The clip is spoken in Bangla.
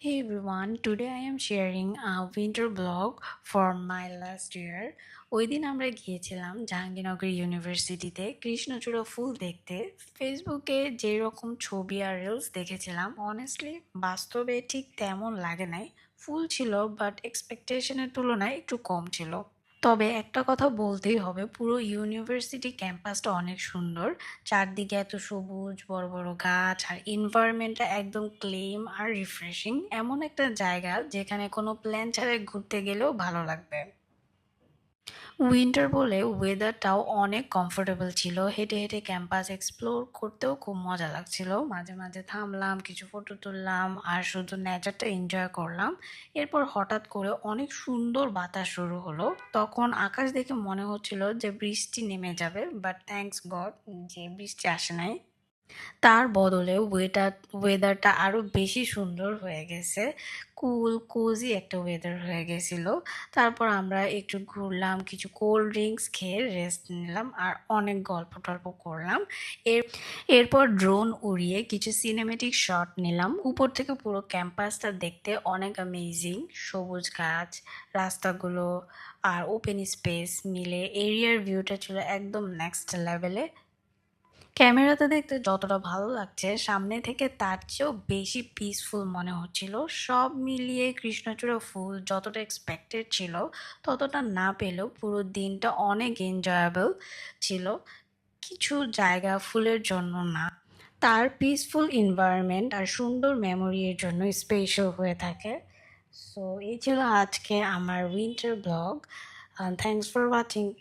Hey everyone, today I am sharing a winter vlog for my last year. ওই দিন আমরা গিয়েছিলাম জাহাঙ্গীরনগর ইউনিভার্সিটিতে কৃষ্ণচূড়া ফুল দেখতে। ফেসবুকে যেরকম ছবি আর রিলস দেখেছিলাম, অনেস্টলি বাস্তবে ঠিক তেমন লাগে নাই। ফুল ছিল বাট এক্সপেকটেশনের তুলনায় একটু কম ছিল। তবে একটা কথা বলতেই হবে, পুরো ইউনিভার্সিটি ক্যাম্পাসটা অনেক সুন্দর। চারদিকে এত সবুজ, বড় বড় গাছ, আর এনভায়রনমেন্টটা একদম ক্লিন আর রিফ্রেশিং। এমন একটা জায়গা যেখানে কোনো প্ল্যান ছাড়াই ঘুরতে গেলেও ভালো লাগবে। উইন্টার বলে ওয়েদারটাও অনেক কমফোর্টেবল ছিল। হেঁটে হেঁটে ক্যাম্পাস এক্সপ্লোর করতেও খুব মজা লাগছিল। মাঝে মাঝে থামলাম, কিছু ফটো তুললাম আর শুধু নেচারটা এনজয় করলাম। এরপর হঠাৎ করে অনেক সুন্দর বাতাস শুরু হলো। তখন আকাশ দেখে মনে হচ্ছিল যে বৃষ্টি নেমে যাবে, বাট থ্যাঙ্কস গড যে বৃষ্টি আসে নাই। তার বদলে ওয়েদারটা আরো বেশি সুন্দর হয়ে গেছে। কুল, কোজি একটা ওয়েদার হয়ে গেছিল। তারপর আমরা একটু ঘুরলাম, কিছু কোল্ড ড্রিঙ্কস খেয়ে রেস্ট নিলাম আর অনেক গল্প-টল্প করলাম। এর এরপর ড্রোন উড়িয়ে কিছু সিনেমেটিক শট নিলাম। উপর থেকে পুরো ক্যাম্পাসটা দেখতে অনেক অ্যামেজিং। সবুজ গাছ, রাস্তাগুলো আর ওপেন স্পেস মিলে এরিয়ার ভিউটা ছিল একদম নেক্সট লেভেলে। ক্যামেরাতে দেখতে যতটা ভালো লাগছে, সামনে থেকে তার চেয়েও বেশি পিসফুল মনে হচ্ছিল। সব মিলিয়ে কৃষ্ণচূড়া ফুল যতটা এক্সপেক্টেড ছিল, ততটা না পেলেও পুরো দিনটা অনেক এনজয়েবল ছিল। কিছু জায়গা ফুলের জন্য না, তার পিসফুল এনভায়রনমেন্ট আর সুন্দর মেমোরির জন্য স্পেশাল হয়ে থাকে। সো এই ছিল আজকে আমার winter blog. Thanks for watching.